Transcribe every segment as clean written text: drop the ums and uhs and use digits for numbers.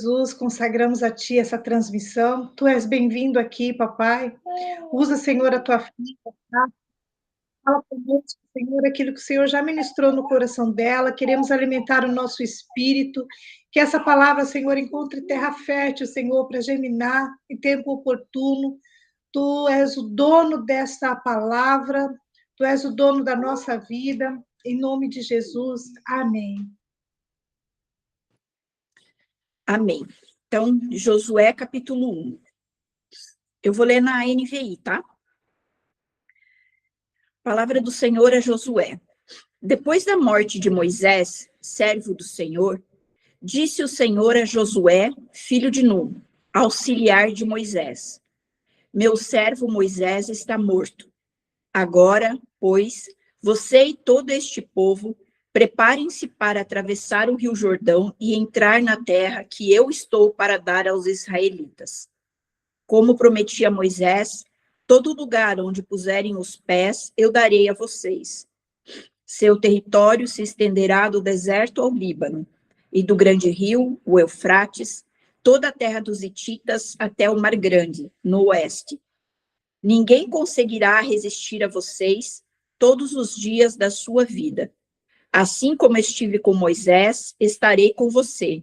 Jesus, consagramos a Ti essa transmissão. Tu és bem-vindo aqui, papai. Usa, Senhor, a Tua filha, tá? Fala conosco, Senhor, aquilo que o Senhor já ministrou no coração dela. Queremos alimentar o nosso espírito. Que essa palavra, Senhor, encontre terra fértil, Senhor, para germinar em tempo oportuno. Tu és o dono desta palavra. Tu és o dono da nossa vida. Em nome de Jesus. Amém. Amém. Então, Josué, capítulo 1. Eu vou ler na NVI, tá? Palavra do Senhor a Josué. Depois da morte de Moisés, servo do Senhor, disse o Senhor a Josué, filho de Num, auxiliar de Moisés: Meu servo Moisés está morto. Agora, pois, você e todo este povo, preparem-se para atravessar o rio Jordão e entrar na terra que eu estou para dar aos israelitas. Como prometi a Moisés, todo lugar onde puserem os pés, eu darei a vocês. Seu território se estenderá do deserto ao Líbano, e do grande rio, o Eufrates, toda a terra dos hititas até o Mar Grande, no oeste. Ninguém conseguirá resistir a vocês todos os dias da sua vida. Assim como estive com Moisés, estarei com você.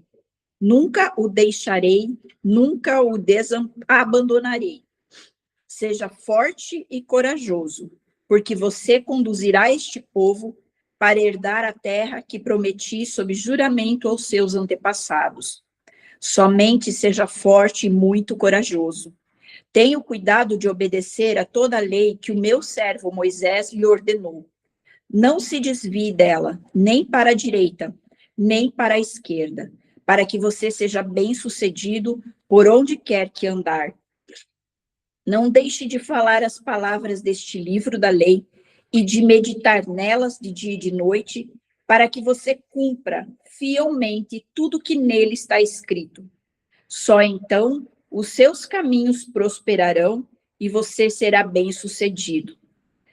Nunca o deixarei, nunca o abandonarei. Seja forte e corajoso, porque você conduzirá este povo para herdar a terra que prometi sob juramento aos seus antepassados. Somente seja forte e muito corajoso. Tenha o cuidado de obedecer a toda a lei que o meu servo Moisés lhe ordenou. Não se desvie dela, nem para a direita, nem para a esquerda, para que você seja bem-sucedido por onde quer que andar. Não deixe de falar as palavras deste livro da lei e de meditar nelas de dia e de noite, para que você cumpra fielmente tudo que nele está escrito. Só então os seus caminhos prosperarão e você será bem-sucedido.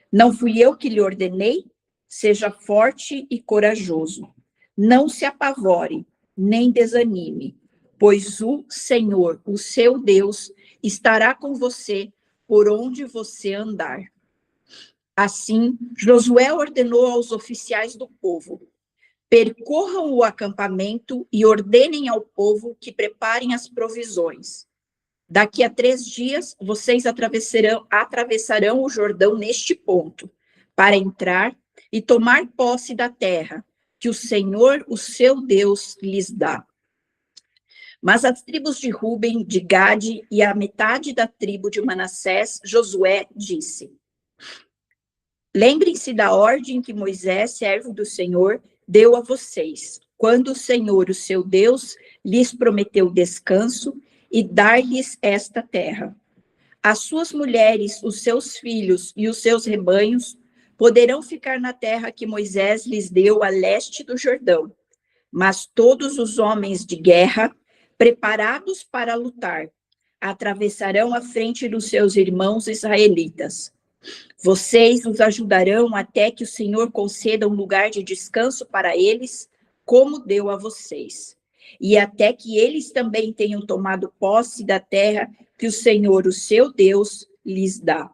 Não fui eu que lhe ordenei? Seja forte e corajoso. Não se apavore, nem desanime, pois o Senhor, o seu Deus, estará com você por onde você andar. Assim, Josué ordenou aos oficiais do povo: percorram o acampamento e ordenem ao povo que preparem as provisões. Daqui a 3 dias, vocês atravessarão o Jordão neste ponto, para entrar e tomar posse da terra que o Senhor, o seu Deus, lhes dá. Mas as tribos de Ruben, de Gade e a metade da tribo de Manassés, Josué disse: lembrem-se da ordem que Moisés, servo do Senhor, deu a vocês, quando o Senhor, o seu Deus, lhes prometeu descanso e dar-lhes esta terra. As suas mulheres, os seus filhos e os seus rebanhos poderão ficar na terra que Moisés lhes deu a leste do Jordão, mas todos os homens de guerra, preparados para lutar, atravessarão a frente dos seus irmãos israelitas. Vocês os ajudarão até que o Senhor conceda um lugar de descanso para eles, como deu a vocês, e até que eles também tenham tomado posse da terra que o Senhor, o seu Deus, lhes dá.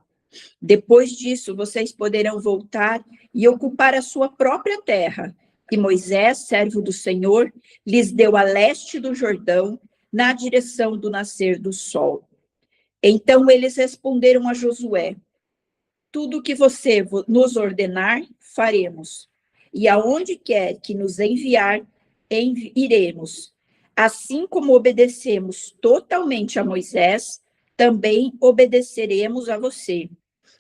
Depois disso, vocês poderão voltar e ocupar a sua própria terra, que Moisés, servo do Senhor, lhes deu a leste do Jordão, na direção do nascer do sol. Então eles responderam a Josué: tudo que você nos ordenar, faremos. E aonde quer que nos enviar, iremos. Assim como obedecemos totalmente a Moisés, também obedeceremos a você.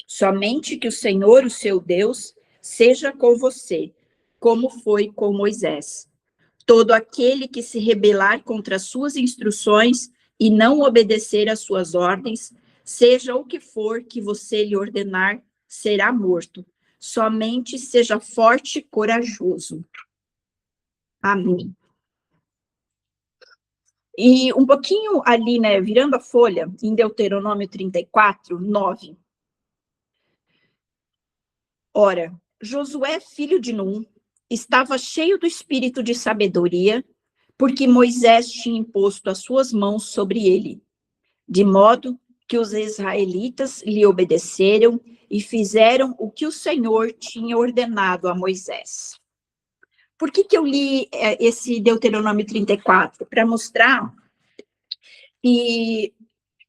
Somente que o Senhor, o seu Deus, seja com você, como foi com Moisés. Todo aquele que se rebelar contra as suas instruções e não obedecer às suas ordens, seja o que for que você lhe ordenar, será morto. Somente seja forte e corajoso. Amém. E um pouquinho ali, né, virando a folha, em Deuteronômio 34, 9. Ora, Josué, filho de Num, estava cheio do espírito de sabedoria, porque Moisés tinha imposto as suas mãos sobre ele, de modo que os israelitas lhe obedeceram e fizeram o que o Senhor tinha ordenado a Moisés. Por que eu li esse Deuteronômio 34? Para mostrar que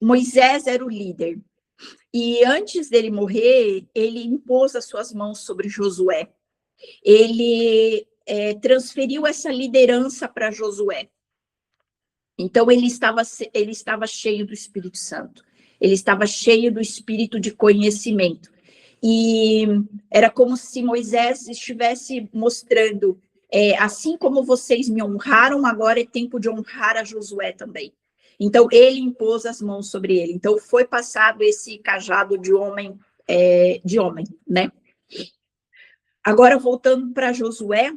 Moisés era o líder. E antes dele morrer, ele impôs as suas mãos sobre Josué. Ele transferiu essa liderança para Josué. Então, ele estava cheio do Espírito Santo. Ele estava cheio do espírito de conhecimento. E era como se Moisés estivesse mostrando, assim como vocês me honraram, agora é tempo de honrar a Josué também. Então, ele impôs as mãos sobre ele. Então, foi passado esse cajado de homem, né? Agora, voltando para Josué,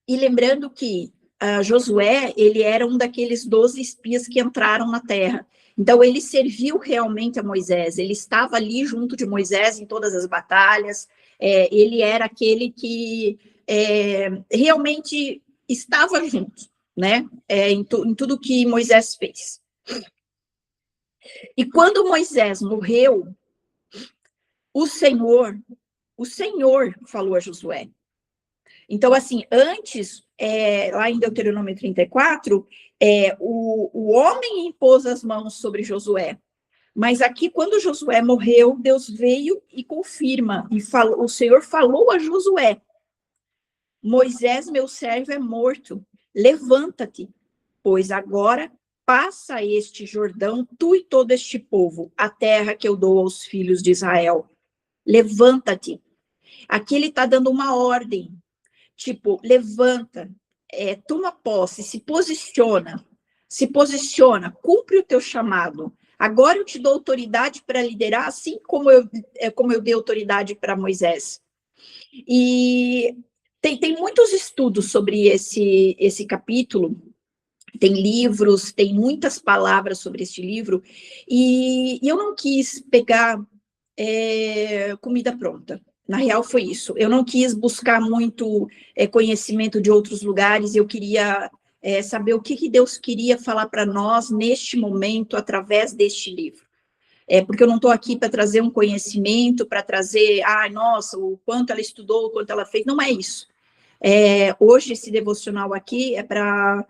e lembrando que Josué, ele era um daqueles 12 espias que entraram na terra. Então, ele serviu realmente a Moisés, ele estava ali junto de Moisés em todas as batalhas, ele era aquele que realmente estava junto, né, em tudo que Moisés fez. E quando Moisés morreu, o Senhor falou a Josué. Então, assim, antes, lá em Deuteronômio 34, o homem impôs as mãos sobre Josué. Mas aqui, quando Josué morreu, Deus veio e confirma. E o Senhor falou a Josué: Moisés, meu servo, é morto. Levanta-te, pois agora passa este Jordão, tu e todo este povo, a terra que eu dou aos filhos de Israel. Levanta-te. Aqui ele está dando uma ordem. Tipo, levanta, toma posse, se posiciona, cumpre o teu chamado. Agora eu te dou autoridade para liderar, assim como eu dei autoridade para Moisés. E tem muitos estudos sobre esse capítulo, tem livros, tem muitas palavras sobre este livro, e eu não quis pegar comida pronta. Na real, foi isso. Eu não quis buscar muito conhecimento de outros lugares, eu queria saber o que Deus queria falar para nós neste momento, através deste livro. Porque eu não estou aqui para trazer um conhecimento, para trazer, nossa, o quanto ela estudou, o quanto ela fez, não é isso. Hoje, esse devocional aqui é para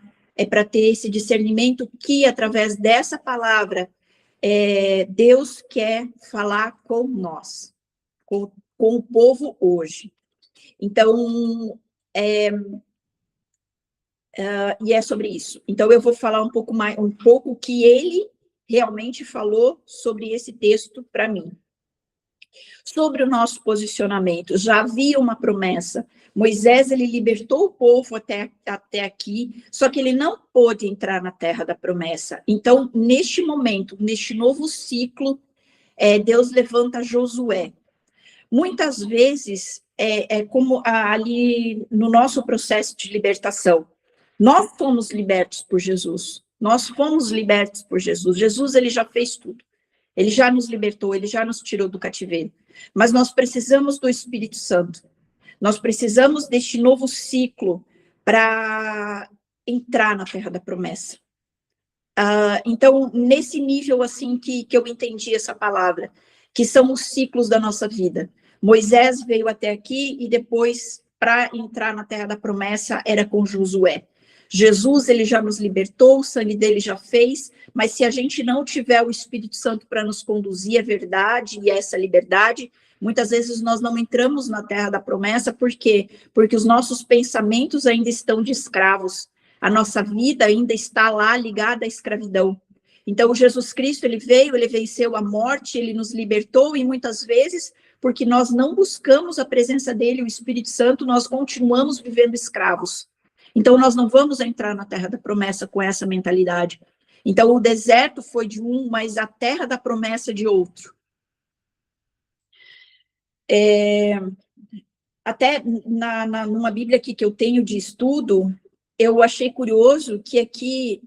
ter esse discernimento que, através dessa palavra, Deus quer falar com nós, com o povo hoje. Então, e é sobre isso. Então, eu vou falar um pouco o que ele realmente falou sobre esse texto para mim. Sobre o nosso posicionamento, já havia uma promessa. Moisés, ele libertou o povo até aqui, só que ele não pôde entrar na terra da promessa. Então, neste momento, neste novo ciclo, Deus levanta Josué. Muitas vezes, como ali no nosso processo de libertação, nós fomos libertos por Jesus. Nós fomos libertos por Jesus. Jesus, ele já fez tudo. Ele já nos libertou, ele já nos tirou do cativeiro. Mas nós precisamos do Espírito Santo. Nós precisamos deste novo ciclo para entrar na terra da promessa. Então, nesse nível assim que eu entendi essa palavra, que são os ciclos da nossa vida. Moisés veio até aqui e depois, para entrar na terra da promessa, era com Josué. Jesus, ele já nos libertou, o sangue dele já fez, mas se a gente não tiver o Espírito Santo para nos conduzir à verdade e a essa liberdade, muitas vezes nós não entramos na terra da promessa, por quê? Porque os nossos pensamentos ainda estão de escravos, a nossa vida ainda está lá ligada à escravidão. Então, Jesus Cristo, ele veio, ele venceu a morte, ele nos libertou, e muitas vezes, porque nós não buscamos a presença dele, o Espírito Santo, nós continuamos vivendo escravos. Então, nós não vamos entrar na terra da promessa com essa mentalidade. Então, o deserto foi de um, mas a terra da promessa de outro. Até numa Bíblia aqui que eu tenho de estudo, eu achei curioso que aqui,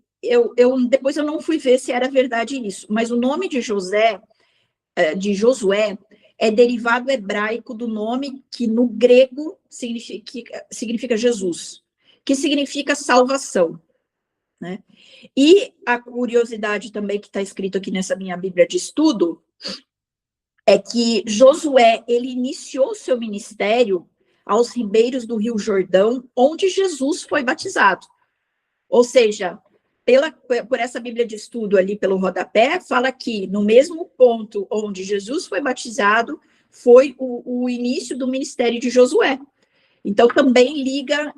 depois eu não fui ver se era verdade isso, mas o nome de Josué, é derivado hebraico do nome que no grego significa Jesus. que significa salvação, né? E a curiosidade também que está escrito aqui nessa minha Bíblia de estudo é que Josué, ele iniciou seu ministério aos ribeiros do Rio Jordão, onde Jesus foi batizado. Ou seja, por essa Bíblia de estudo ali, pelo rodapé, fala que no mesmo ponto onde Jesus foi batizado, foi o início do ministério de Josué. Então, também liga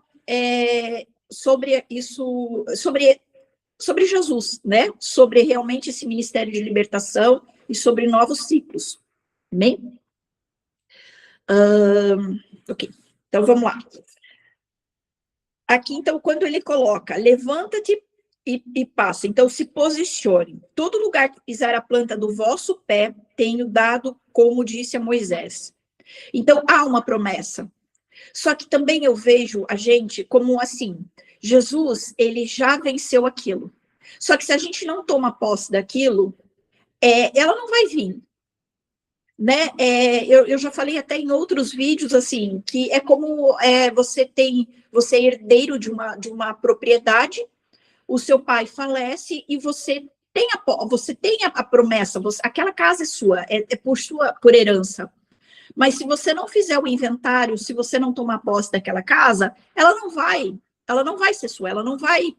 sobre isso, sobre Jesus, né? Sobre realmente esse ministério de libertação e sobre novos ciclos. Amém? Ok, então vamos lá. Aqui, então, quando ele coloca, levanta-te e passa, então se posicione. Todo lugar que pisar a planta do vosso pé, tenho dado, como disse a Moisés. Então, há uma promessa. Só que também eu vejo a gente como assim, Jesus, ele já venceu aquilo. Só que se a gente não toma posse daquilo, ela não vai vir. Né? Eu já falei até em outros vídeos, assim, que é como você é herdeiro de uma propriedade, o seu pai falece e você tem a promessa, aquela casa é sua, por herança. Mas se você não fizer o inventário, se você não tomar posse daquela casa, ela não vai ser sua, ela não vai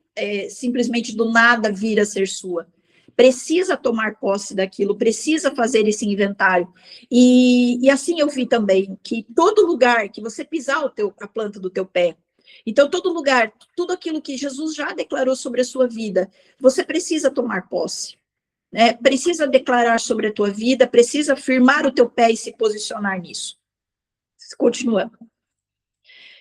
simplesmente do nada vir a ser sua. Precisa tomar posse daquilo, precisa fazer esse inventário. E assim eu vi também que todo lugar que você pisar a planta do teu pé, então todo lugar, tudo aquilo que Jesus já declarou sobre a sua vida, você precisa tomar posse. Precisa declarar sobre a tua vida, precisa firmar o teu pé e se posicionar nisso. Continuando.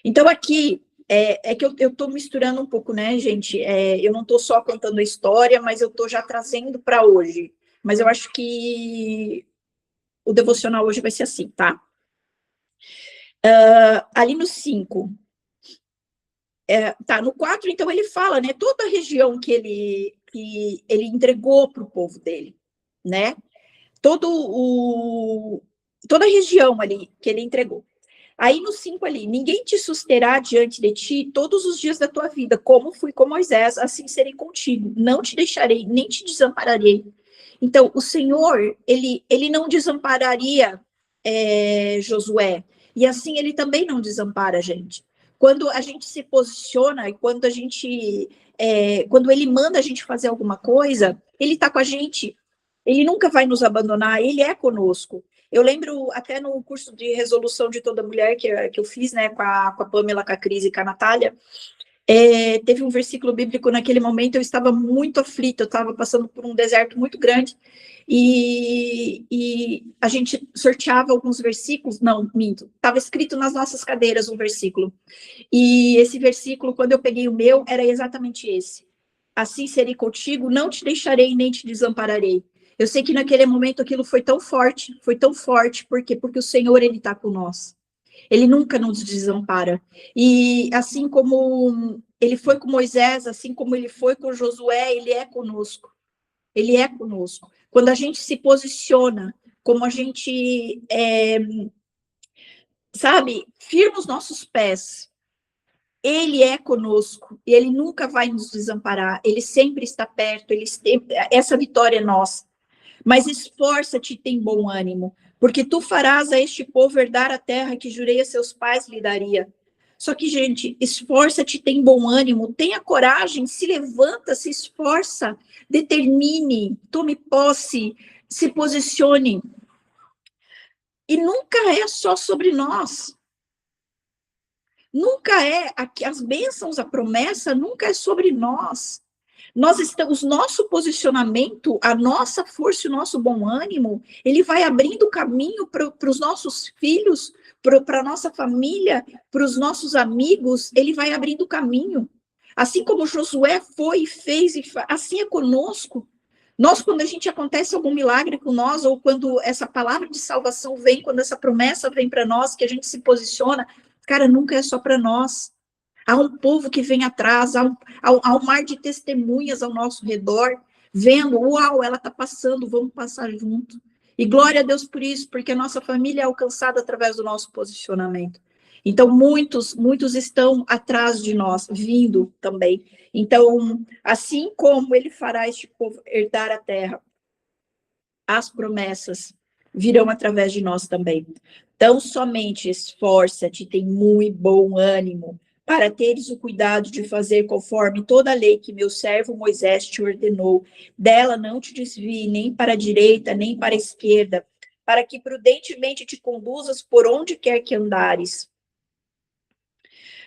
Então, aqui, que eu estou misturando um pouco, né, gente? Eu não estou só contando a história, mas eu estou já trazendo para hoje. Mas eu acho que o devocional hoje vai ser assim, tá? Ali no 5. No 4, então, ele fala, né? Toda a região que ele entregou para o povo dele, né? Toda a região ali que ele entregou. Aí no 5 ali, ninguém te susterá diante de ti todos os dias da tua vida, como fui com Moisés, assim serei contigo, não te deixarei, nem te desampararei. Então, o Senhor, ele não desampararia Josué, e assim ele também não desampara a gente. Quando a gente se posiciona, e quando ele manda a gente fazer alguma coisa, ele está com a gente, ele nunca vai nos abandonar, ele é conosco. Eu lembro até no curso de resolução de toda mulher que eu fiz, né, com a Pamela, com a Cris e com a Natália, teve um versículo bíblico naquele momento, eu estava muito aflita, eu estava passando por um deserto muito grande, e a gente sorteava alguns versículos, não, minto, estava escrito nas nossas cadeiras um versículo, e esse versículo, quando eu peguei o meu, era exatamente esse: assim serei contigo, não te deixarei nem te desampararei. Eu sei que naquele momento aquilo foi tão forte, por quê? Porque o Senhor, ele está com nós. Ele nunca nos desampara. E assim como ele foi com Moisés, assim como ele foi com Josué, ele é conosco. Ele é conosco. Quando a gente se posiciona, como a gente, firma os nossos pés, ele é conosco, e ele nunca vai nos desamparar, ele sempre está perto, essa vitória é nossa. Mas esforça-te e tem bom ânimo, porque tu farás a este povo herdar a terra que jurei a seus pais lhe daria. Só que, gente, esforça-te, tem bom ânimo, tenha coragem, se levanta, se esforça, determine, tome posse, se posicione. E nunca é só sobre nós. Nunca as bênçãos, a promessa, nunca é sobre nós. Nosso posicionamento, a nossa força e o nosso bom ânimo, ele vai abrindo caminho para os nossos filhos, para a nossa família, para os nossos amigos, ele vai abrindo caminho. Assim como Josué foi e fez, assim é conosco. Nós, quando a gente acontece algum milagre com nós, ou quando essa palavra de salvação vem, quando essa promessa vem para nós, que a gente se posiciona, cara, nunca é só para nós. Há um povo que vem atrás, há um mar de testemunhas ao nosso redor, vendo, uau, ela está passando, vamos passar junto. E glória a Deus por isso, porque a nossa família é alcançada através do nosso posicionamento. Então, muitos estão atrás de nós, vindo também. Então, assim como ele fará este povo herdar a terra, as promessas virão através de nós também. Então, somente esforça-te, tem muito bom ânimo, para teres o cuidado de fazer conforme toda a lei que meu servo Moisés te ordenou. Dela não te desvie nem para a direita, nem para a esquerda, para que prudentemente te conduzas por onde quer que andares.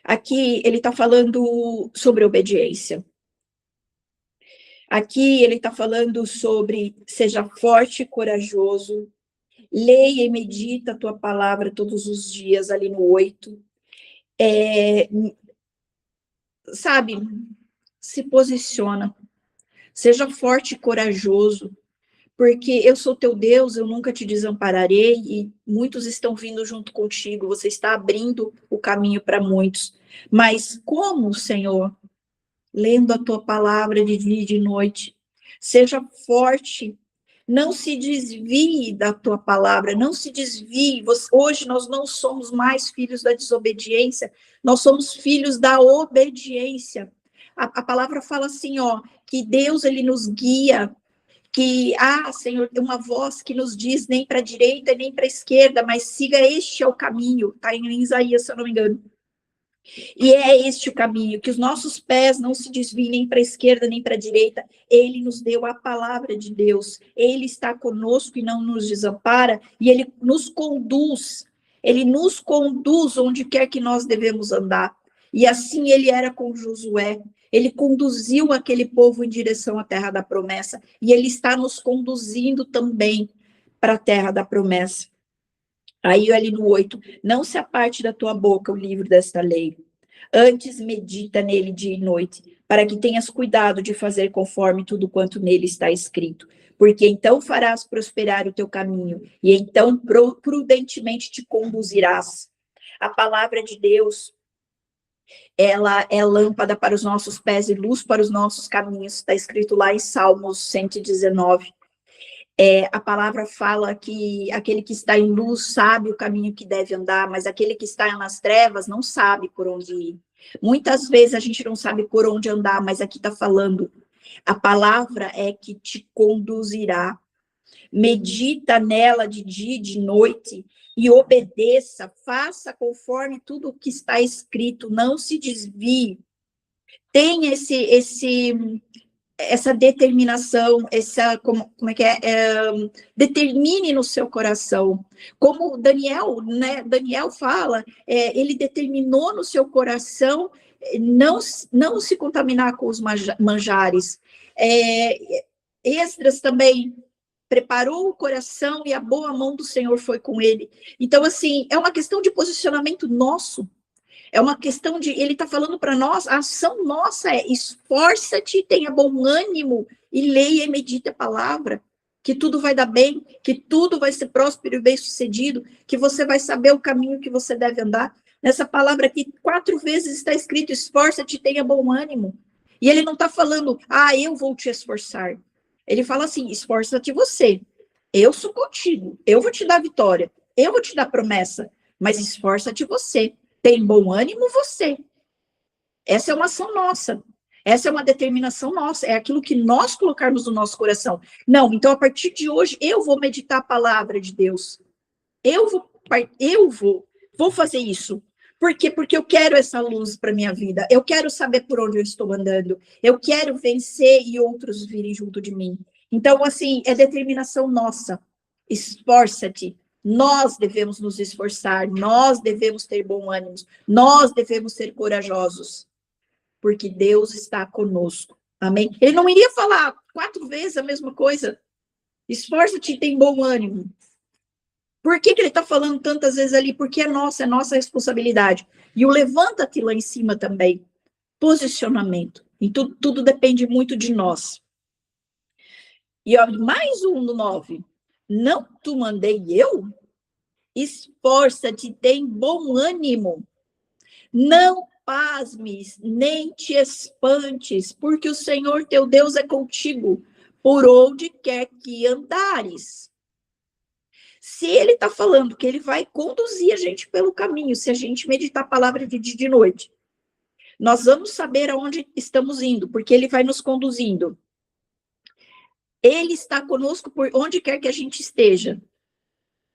Aqui ele está falando sobre obediência. Aqui ele está falando sobre seja forte e corajoso, leia e medita a tua palavra todos os dias, ali no 8. Sabe, se posiciona, seja forte e corajoso, porque eu sou teu Deus, eu nunca te desampararei, e muitos estão vindo junto contigo, você está abrindo o caminho para muitos. Mas como, Senhor? Lendo a tua palavra de dia e de noite. Seja forte, não se desvie da tua palavra, não se desvie. Hoje nós não somos mais filhos da desobediência, nós somos filhos da obediência. A palavra fala assim, ó, que Deus, ele nos guia, que, Senhor, tem uma voz que nos diz nem para a direita nem para a esquerda, mas siga este é o caminho, está em Isaías, se eu não me engano. E é este o caminho, que os nossos pés não se desviem nem para a esquerda nem para a direita. Ele nos deu a palavra de Deus. Ele está conosco e não nos desampara. E ele nos conduz. Ele nos conduz onde quer que nós devemos andar. E assim ele era com Josué. Ele conduziu aquele povo em direção à terra da promessa. E ele está nos conduzindo também para a terra da promessa. Aí ali no 8, não se aparte da tua boca o livro desta lei. Antes medita nele dia e noite, para que tenhas cuidado de fazer conforme tudo quanto nele está escrito. Porque então farás prosperar o teu caminho, e então prudentemente te conduzirás. A palavra de Deus, ela é lâmpada para os nossos pés e luz para os nossos caminhos. Está escrito lá em Salmos 119. A palavra fala que aquele que está em luz sabe o caminho que deve andar, mas aquele que está nas trevas não sabe por onde ir. Muitas vezes a gente não sabe por onde andar, mas aqui está falando, a palavra é que te conduzirá. Medita nela de dia e de noite e obedeça, faça conforme tudo o que está escrito, não se desvie. Tenha essa determinação, como é que determine no seu coração. Como Daniel, né? Daniel fala, ele determinou no seu coração não se contaminar com os manjares. Esdras também preparou o coração e a boa mão do Senhor foi com ele. Então, assim, é uma questão de posicionamento nosso. É uma questão de, ele está falando para nós, a ação nossa é esforça-te, tenha bom ânimo e leia e medite a palavra, que tudo vai dar bem, que tudo vai ser próspero e bem sucedido, que você vai saber o caminho que você deve andar. Nessa palavra aqui, 4 vezes está escrito, esforça-te, tenha bom ânimo. E ele não está falando, eu vou te esforçar. Ele fala assim, esforça-te você, eu sou contigo, eu vou te dar vitória, eu vou te dar promessa, mas esforça-te você. Tem bom ânimo você. Essa é uma ação nossa. Essa é uma determinação nossa. É aquilo que nós colocarmos no nosso coração. Não, então a partir de hoje eu vou meditar a palavra de Deus. Eu vou fazer isso. Por quê? Porque eu quero essa luz para minha vida. Eu quero saber por onde eu estou andando. Eu quero vencer e outros virem junto de mim. Então, assim, é determinação nossa. Esforça-te. Nós devemos nos esforçar, nós devemos ter bom ânimo, nós devemos ser corajosos, porque Deus está conosco. Amém? Ele não iria falar 4 vezes a mesma coisa. Esforça-te e tem bom ânimo. Por que ele está falando tantas vezes ali? Porque é nossa responsabilidade. E o levanta-te lá em cima também. Posicionamento. E tudo depende muito de nós. E ó, mais um no 9. Não te mandei eu? Esforça-te, tem bom ânimo. Não pasmes, nem te espantes, porque o Senhor teu Deus é contigo, por onde quer que andares. Se ele está falando que ele vai conduzir a gente pelo caminho, se a gente meditar a palavra de dia e de noite, nós vamos saber aonde estamos indo, porque ele vai nos conduzindo. Ele está conosco por onde quer que a gente esteja.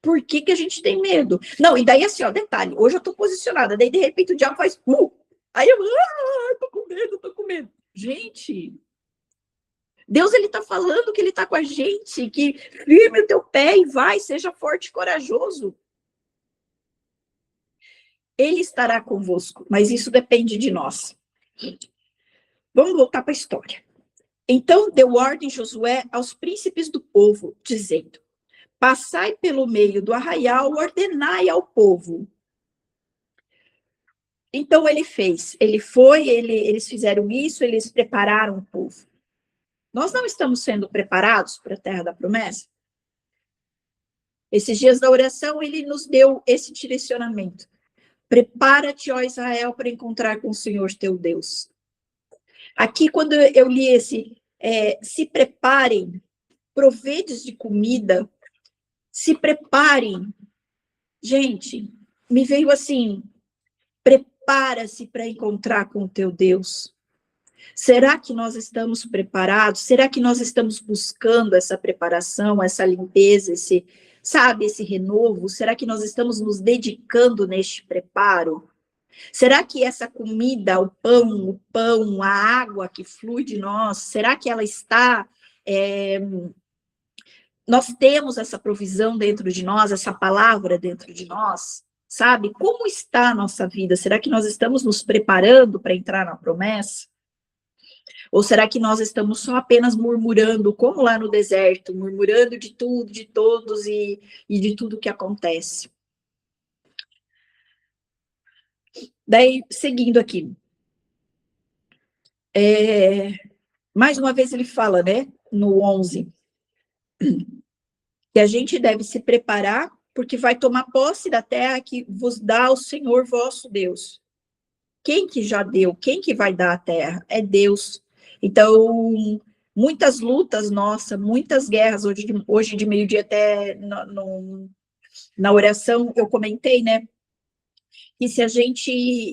Por que que a gente tem medo? Não, e daí assim, ó, detalhe, hoje eu tô posicionada, daí de repente o diabo faz, aí eu, tô com medo, tô com medo. Gente, Deus, ele tá falando que ele tá com a gente, que firme o teu pé e vai, seja forte e corajoso. Ele estará convosco, mas isso depende de nós. Vamos voltar para a história. Então deu ordem Josué aos príncipes do povo, dizendo: passai pelo meio do arraial, ordenai ao povo. Então ele fez, ele foi, eles fizeram isso, eles prepararam o povo. Nós não estamos sendo preparados para a terra da promessa? Esses dias da oração, ele nos deu esse direcionamento. Prepara-te, ó Israel, para encontrar com o Senhor teu Deus. Aqui, quando eu li esse, se preparem, provedes de comida, se preparem. Gente, me veio assim, prepara-se para encontrar com o teu Deus. Será que nós estamos preparados? Será que nós estamos buscando essa preparação, essa limpeza, esse renovo? Será que nós estamos nos dedicando neste preparo? Será que essa comida, o pão, a água que flui de nós, será que ela está... nós temos essa provisão dentro de nós, essa palavra dentro de nós? Sabe? Como está a nossa vida? Será que nós estamos nos preparando para entrar na promessa? Ou será que nós estamos só apenas murmurando, como lá no deserto, murmurando de tudo, de todos e de tudo que acontece? Daí, seguindo aqui. Mais uma vez ele fala, né, no 11, que a gente deve se preparar, porque vai tomar posse da terra que vos dá o Senhor vosso Deus. Quem que já deu? Quem que vai dar a terra? É Deus. Então, muitas lutas, nossa, muitas guerras, hoje de meio-dia até na oração eu comentei, né, que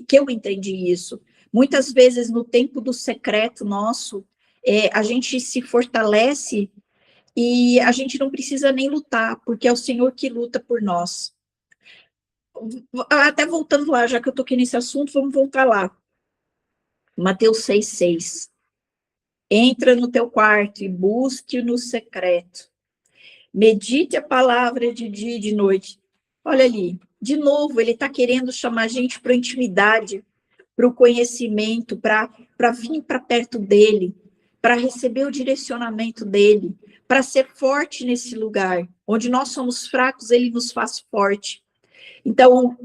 que eu entendi isso, muitas vezes no tempo do secreto nosso, a gente se fortalece e a gente não precisa nem lutar, porque é o Senhor que luta por nós. Até voltando lá, já que eu toquei nesse assunto, vamos voltar lá. Mateus 6,6. Entra no teu quarto e busque no secreto. Medite a palavra de dia e de noite. Olha ali, de novo, ele está querendo chamar a gente para a intimidade, para o conhecimento, para vir para perto dele, para receber o direcionamento dele, para ser forte nesse lugar. Onde nós somos fracos, ele nos faz forte. Então,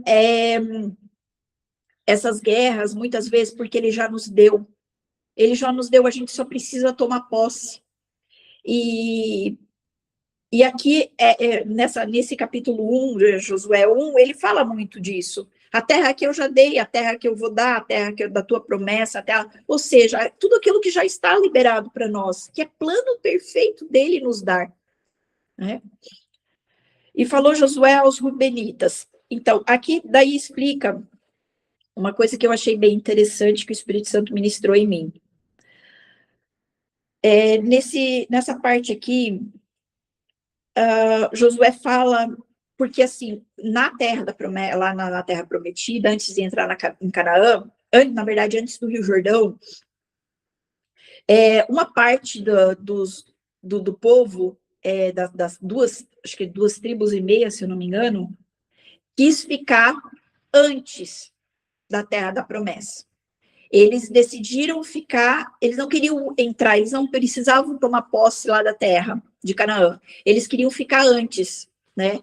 essas guerras, muitas vezes, porque ele já nos deu. Ele já nos deu, a gente só precisa tomar posse. E aqui, nesse capítulo 1, Josué 1, ele fala muito disso. A terra que eu já dei, a terra que eu vou dar, a terra da tua promessa, a terra, ou seja, tudo aquilo que já está liberado para nós, que é plano perfeito dele nos dar. Né? E falou Josué aos Rubenitas. Então, aqui daí explica uma coisa que eu achei bem interessante que o Espírito Santo ministrou em mim. Nessa parte aqui, Josué fala, porque assim, na terra da promessa, lá na terra prometida, antes de entrar em Canaã, na verdade, antes do Rio Jordão, uma parte do povo, das acho que 2,5 tribos, se eu não me engano, quis ficar antes da terra da promessa. Eles decidiram ficar, eles não queriam entrar, eles não precisavam tomar posse lá da terra de Canaã, eles queriam ficar antes, né?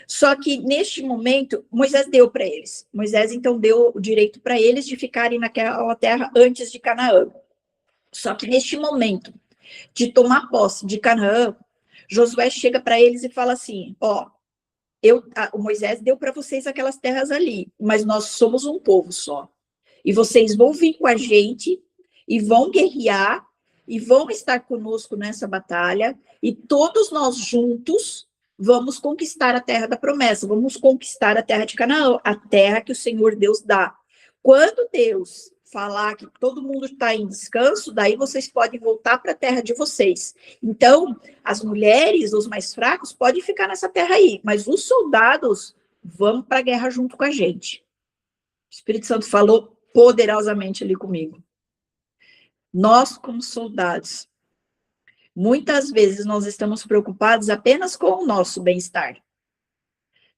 Só que neste momento, Moisés deu para eles. Moisés então deu o direito para eles de ficarem naquela terra antes de Canaã. Só que neste momento de tomar posse de Canaã, Josué chega para eles e fala assim: ó, o Moisés deu para vocês aquelas terras ali, mas nós somos um povo só. E vocês vão vir com a gente e vão guerrear e vão estar conosco nessa batalha, e todos nós juntos Vamos conquistar a terra da promessa, vamos conquistar a terra de Canaã, a terra que o Senhor Deus dá. Quando Deus falar que todo mundo está em descanso, daí vocês podem voltar para a terra de vocês. Então, as mulheres, os mais fracos, podem ficar nessa terra aí, mas os soldados vão para a guerra junto com a gente. O Espírito Santo falou poderosamente ali comigo. Nós, como soldados, muitas vezes nós estamos preocupados apenas com o nosso bem-estar.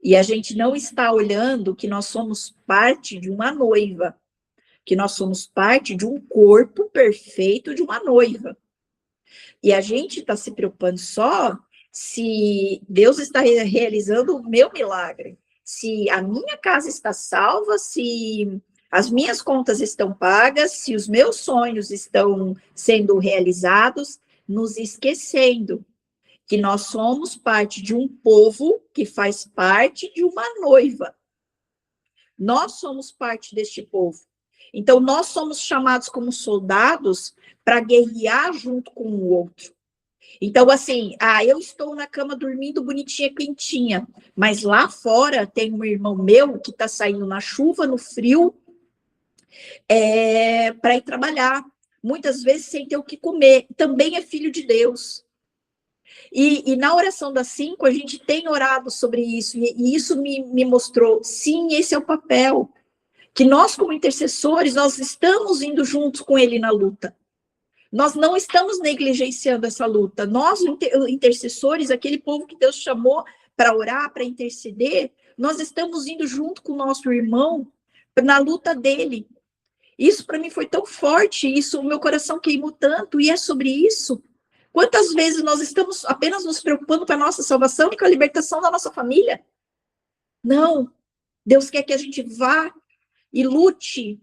E a gente não está olhando que nós somos parte de uma noiva, que nós somos parte de um corpo perfeito de uma noiva. E a gente está se preocupando só se Deus está realizando o meu milagre, se a minha casa está salva, se as minhas contas estão pagas, se os meus sonhos estão sendo realizados, nos esquecendo que nós somos parte de um povo que faz parte de uma noiva. Nós somos parte deste povo. Então, nós somos chamados como soldados para guerrear junto com o outro. Então, assim, eu estou na cama dormindo bonitinha, quentinha, mas lá fora tem um irmão meu que está saindo na chuva, no frio, para ir trabalhar. Muitas vezes sem ter o que comer. Também é filho de Deus. E na oração das 5, a gente tem orado sobre isso, e isso me mostrou, sim, esse é o papel, que nós, como intercessores, nós estamos indo juntos com ele na luta. Nós não estamos negligenciando essa luta. Nós, intercessores, aquele povo que Deus chamou para orar, para interceder, nós estamos indo junto com o nosso irmão na luta dele. Isso para mim foi tão forte, isso, o meu coração queimou tanto, e é sobre isso. Quantas vezes nós estamos apenas nos preocupando com a nossa salvação e com a libertação da nossa família? Não. Deus quer que a gente vá e lute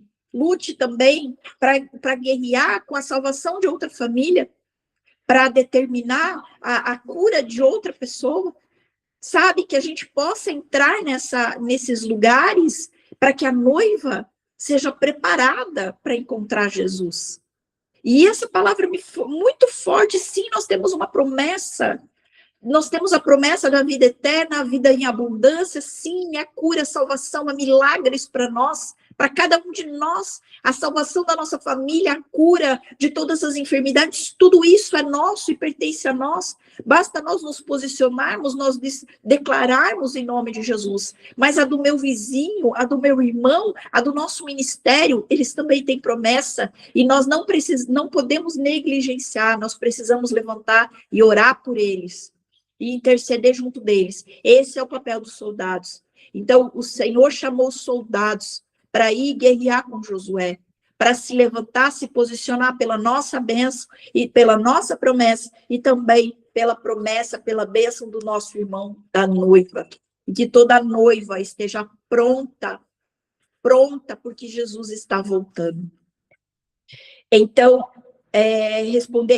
também para guerrear com a salvação de outra família, para determinar a cura de outra pessoa. Sabe, que a gente possa entrar nesses lugares para que a noiva seja preparada para encontrar Jesus. E essa palavra me foi muito forte. Sim, nós temos uma promessa. Nós temos a promessa da vida eterna, a vida em abundância. Sim, a cura, a salvação, há milagres para nós, para cada um de nós. A salvação da nossa família, a cura de todas as enfermidades. Tudo isso é nosso e pertence a nós. Basta nós nos posicionarmos, nós declararmos em nome de Jesus. Mas a do meu vizinho, a do meu irmão, a do nosso ministério, eles também têm promessa. E nós não podemos negligenciar, nós precisamos levantar e orar por eles. E interceder junto deles. Esse é o papel dos soldados. Então, o Senhor chamou os soldados para ir guerrear com Josué, para se levantar, se posicionar pela nossa bênção e pela nossa promessa, e também pela promessa, pela bênção do nosso irmão, da noiva. E que toda noiva esteja pronta, porque Jesus está voltando. Então,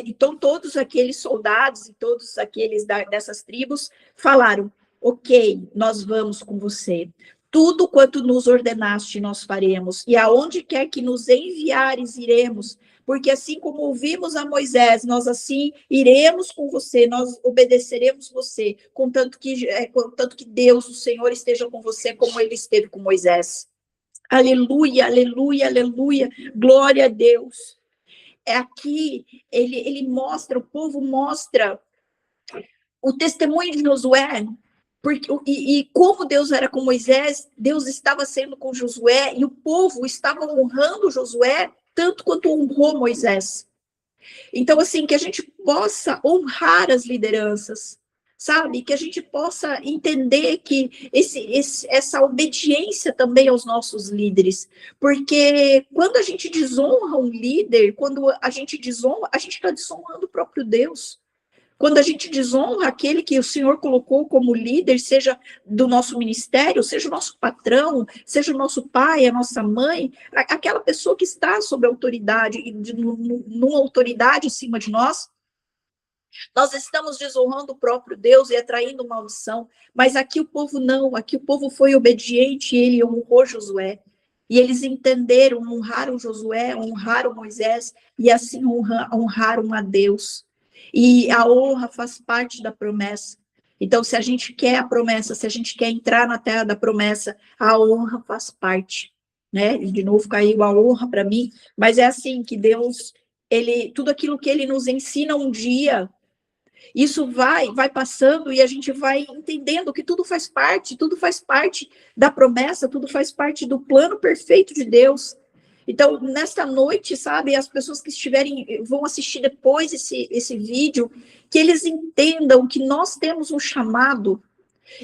então todos aqueles soldados e todos aqueles dessas tribos falaram: ok, nós vamos com você. Tudo quanto nos ordenaste, nós faremos. E aonde quer que nos enviares, iremos. Porque assim como ouvimos a Moisés, nós assim iremos com você, nós obedeceremos você, contanto que Deus, o Senhor, esteja com você como ele esteve com Moisés. Aleluia, aleluia, aleluia. Glória a Deus. Aqui, ele mostra, o povo mostra o testemunho de Josué, e como Deus era com Moisés, Deus estava sendo com Josué, e o povo estava honrando Josué, tanto quanto honrou Moisés. Então, assim, que a gente possa honrar as lideranças, sabe? Que a gente possa entender que essa obediência também aos nossos líderes, porque quando a gente desonra um líder, quando a gente desonra, a gente está desonrando o próprio Deus. Quando a gente desonra aquele que o Senhor colocou como líder, seja do nosso ministério, seja o nosso patrão, seja o nosso pai, a nossa mãe, aquela pessoa que está sob autoridade, numa autoridade em cima de nós, nós estamos desonrando o próprio Deus e atraindo maldição. Mas aqui o povo não, aqui o povo foi obediente e ele honrou Josué. E eles entenderam, honraram Josué, honraram Moisés e assim honraram a Deus. E a honra faz parte da promessa. Então, se a gente quer a promessa, se a gente quer entrar na terra da promessa, a honra faz parte, né? E de novo caiu a honra para mim, mas é assim que Deus, tudo aquilo que ele nos ensina um dia, isso vai passando e a gente vai entendendo que tudo faz parte da promessa, tudo faz parte do plano perfeito de Deus. Então, nesta noite, sabe, as pessoas que vão assistir depois esse vídeo, que eles entendam que nós temos um chamado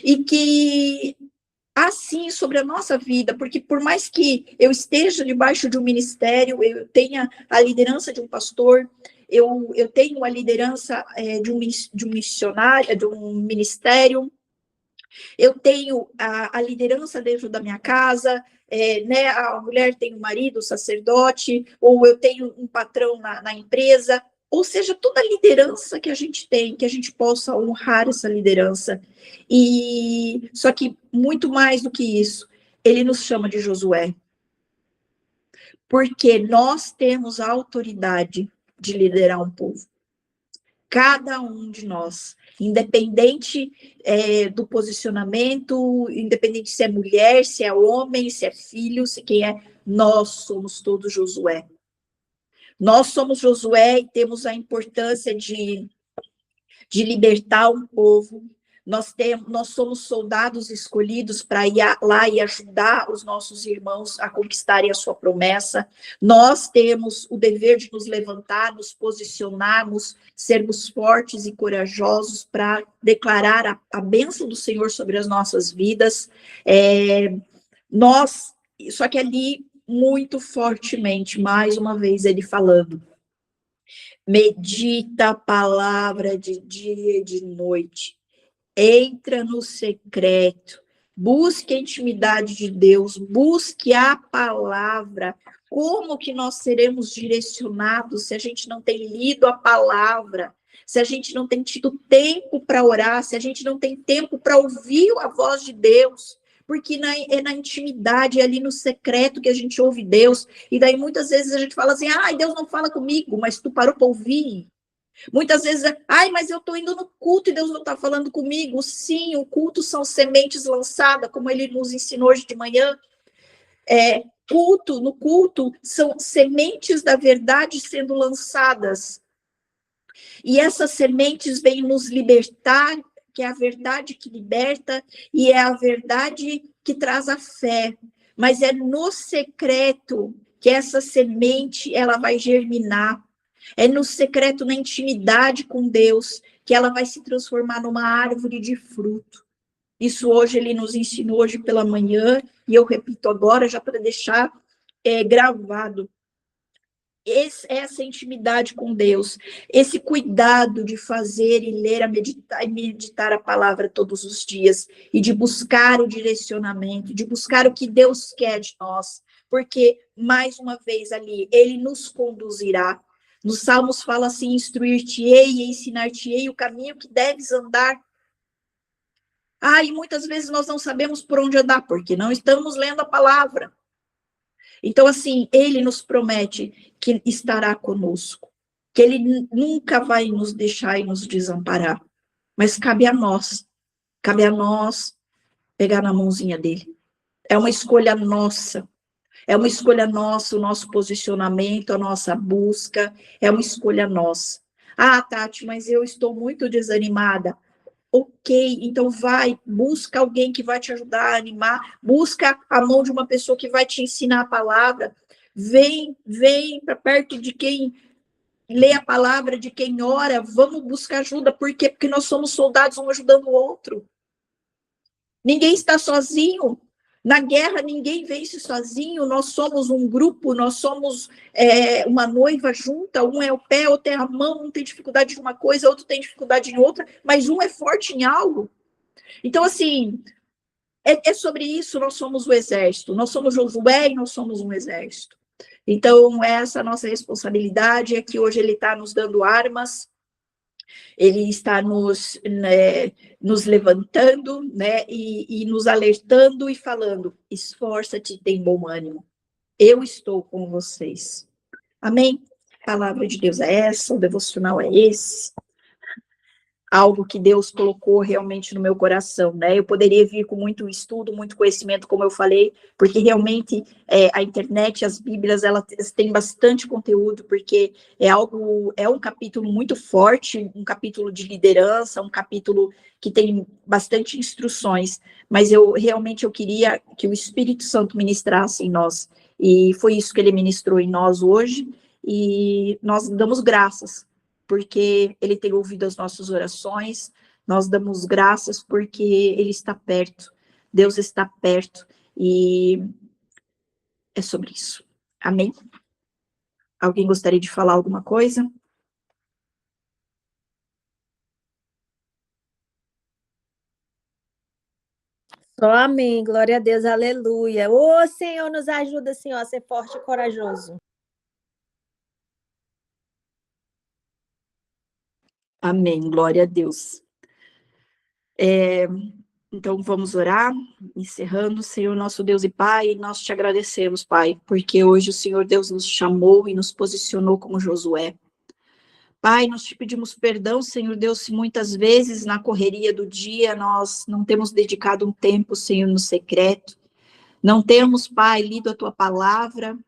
e que assim sobre a nossa vida, porque por mais que eu esteja debaixo de um ministério, eu tenha a liderança de um pastor, eu tenho a liderança de um missionário, de um ministério, eu tenho a liderança dentro da minha casa, né, a mulher tem um marido, um sacerdote, ou eu tenho um patrão na empresa, ou seja, toda a liderança que a gente tem, que a gente possa honrar essa liderança. E só que muito mais do que isso, ele nos chama de Josué, porque nós temos a autoridade de liderar um povo. Cada um de nós, independente do posicionamento, independente se é mulher, se é homem, se é filho, se quem é, nós somos todos Josué. Nós somos Josué e temos a importância de libertar um povo. Nós somos soldados escolhidos para ir lá e ajudar os nossos irmãos a conquistarem a sua promessa. Nós temos o dever de nos levantar, nos posicionarmos, sermos fortes e corajosos para declarar a bênção do Senhor sobre as nossas vidas. Só que ali, muito fortemente, mais uma vez ele falando, medita a palavra de dia e de noite, entra no secreto, busque a intimidade de Deus, busque a palavra. Como que nós seremos direcionados se a gente não tem lido a palavra, se a gente não tem tido tempo para orar, se a gente não tem tempo para ouvir a voz de Deus? Porque é na intimidade, é ali no secreto que a gente ouve Deus. E daí muitas vezes a gente fala assim, Deus não fala comigo, mas tu parou para ouvir? Muitas vezes, mas eu estou indo no culto e Deus não está falando comigo. Sim, o culto são sementes lançadas, como ele nos ensinou hoje de manhã. No culto são sementes da verdade sendo lançadas. E essas sementes vêm nos libertar, que é a verdade que liberta, e é a verdade que traz a fé. Mas é no secreto que essa semente ela vai germinar. É no secreto, na intimidade com Deus, que ela vai se transformar numa árvore de fruto. Isso hoje ele nos ensinou hoje pela manhã, e eu repito agora, já para deixar gravado. Essa intimidade com Deus, esse cuidado de fazer e ler, e meditar a palavra todos os dias, e de buscar o direcionamento, de buscar o que Deus quer de nós, porque, mais uma vez ali, ele nos conduzirá. Nos Salmos fala assim, instruir-te-ei e ensinar-te-ei o caminho que deves andar. E muitas vezes nós não sabemos por onde andar, porque não estamos lendo a palavra. Então, assim, ele nos promete que estará conosco, que ele nunca vai nos deixar e nos desamparar. Mas cabe a nós pegar na mãozinha dele. É uma escolha nossa. É uma escolha nossa, o nosso posicionamento, a nossa busca, é uma escolha nossa. Tati, mas eu estou muito desanimada. Ok, então busca alguém que vai te ajudar a animar, busca a mão de uma pessoa que vai te ensinar a palavra, vem para perto de quem lê a palavra, de quem ora, vamos buscar ajuda, por quê? Porque nós somos soldados, um ajudando o outro. Ninguém está sozinho. Na guerra, ninguém vence sozinho, nós somos um grupo, nós somos uma noiva junta, um é o pé, outro é a mão, um tem dificuldade de uma coisa, outro tem dificuldade em outra, mas um é forte em algo. Então, assim, é sobre isso, nós somos o exército, nós somos Josué e nós somos um exército. Então, essa é a nossa responsabilidade, é que hoje ele está nos dando armas, ele está nos levantando, né, e nos alertando e falando, esforça-te, tem bom ânimo, eu estou com vocês. Amém? A palavra de Deus é essa, o devocional é esse. algo que Deus colocou realmente no meu coração, né? Eu poderia vir com muito estudo, muito conhecimento, como eu falei, porque realmente a internet, as Bíblias, elas têm bastante conteúdo, porque é um capítulo muito forte, um capítulo de liderança, um capítulo que tem bastante instruções, mas eu queria que o Espírito Santo ministrasse em nós, e foi isso que ele ministrou em nós hoje, e nós damos graças porque ele tem ouvido as nossas orações, nós damos graças porque ele está perto, Deus está perto, e é sobre isso. Amém? Alguém gostaria de falar alguma coisa? Só amém, glória a Deus, aleluia. Ô Senhor, nos ajuda, Senhor, a ser forte e corajoso. Amém, glória a Deus. Então vamos orar, encerrando, Senhor, nosso Deus e Pai, nós te agradecemos, Pai, porque hoje o Senhor Deus nos chamou e nos posicionou como Josué. Pai, nós te pedimos perdão, Senhor Deus, se muitas vezes na correria do dia nós não temos dedicado um tempo, Senhor, no secreto, não temos, Pai, lido a tua palavra,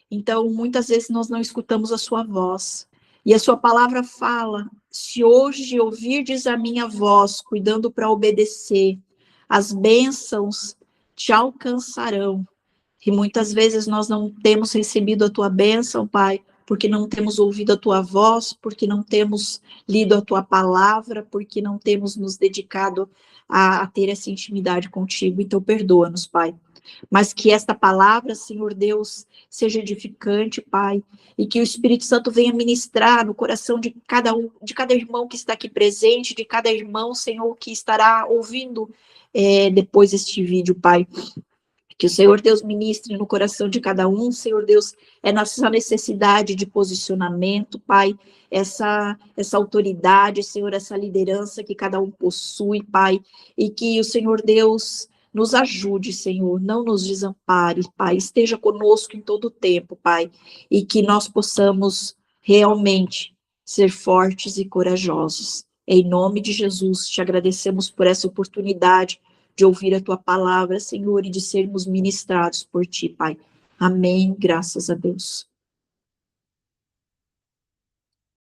então muitas vezes nós não escutamos a sua voz. E a sua palavra fala: se hoje ouvirdes a minha voz, cuidando para obedecer, as bênçãos te alcançarão. E muitas vezes nós não temos recebido a tua bênção, Pai, porque não temos ouvido a tua voz, porque não temos lido a tua palavra, porque não temos nos dedicado a ter essa intimidade contigo. Então, perdoa-nos, Pai. Mas que esta palavra, Senhor Deus, seja edificante, Pai, e que o Espírito Santo venha ministrar no coração de cada irmão que está aqui presente, de cada irmão, Senhor, que estará ouvindo depois este vídeo, Pai. Que o Senhor Deus ministre no coração de cada um, Senhor Deus, é nossa necessidade de posicionamento, Pai, essa autoridade, Senhor, essa liderança que cada um possui, Pai, e que o Senhor Deus nos ajude, Senhor, não nos desampare, Pai, esteja conosco em todo o tempo, Pai, e que nós possamos realmente ser fortes e corajosos. Em nome de Jesus, te agradecemos por essa oportunidade de ouvir a tua palavra, Senhor, e de sermos ministrados por ti, Pai. Amém, graças a Deus.